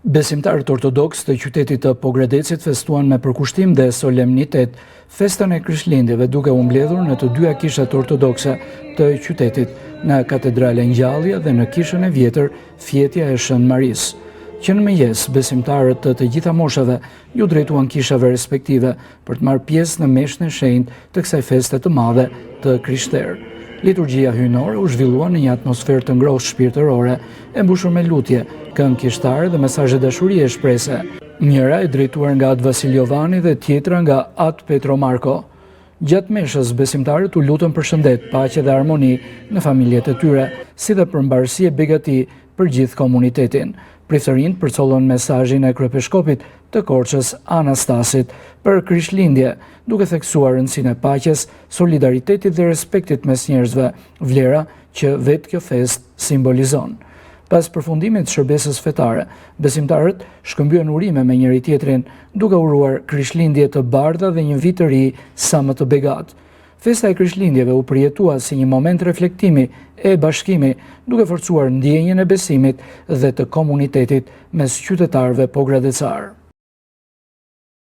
Besimtarët ortodoks të qytetit të Pogradecit festuan me përkushtim dhe solemnitet festën e Krishtlindjeve duke u mbledhur në të dyja kishat ortodokse të qytetit, në Katedralen Gjallja dhe në kishën e vjetër Fjetja e Shën Maris. Që në mëngjes, besimtarët të gjitha moshave ju drejtuan kishave respektive për të marrë pjesë në meshën e shenjtë të kësaj feste të madhe të krishterë. Liturgjia hyjnore u zhvillua në një atmosferë të ngrohtë shpirtërore, e mbushur me lutje, këngë kishtare dhe mesazhe dashurie shprese. Njëra e drejtuar nga At Vasil Jovani dhe tjetra nga At Petro Marko. Gjatë meshës, besimtarët u lutën për shëndet, paqe dhe harmoni në familjet e tyre, si dhe për mbarësi e begati për gjithë komunitetin. Priftërinjt përcollën mesazhin e kryepeshkopit të Korçës Anastasit për Krishtlindje, duke theksuar rëndësinë e paqes, solidaritetit dhe respektit mes njerëzve, vlera që vetë kjo festë simbolizon. Pas përfundimit të shërbesës fetare, besimtarët shkëmbyen urime me njëri tjetrin, duke uruar Krishtlindje të bardha dhe një vit të ri sa më të begat. Festa e Krishtlindjeve u përjetua si një moment reflektimi e bashkimi, duke forcuar ndjenjën e besimit dhe të komunitetit mes qytetarëve pogradecar.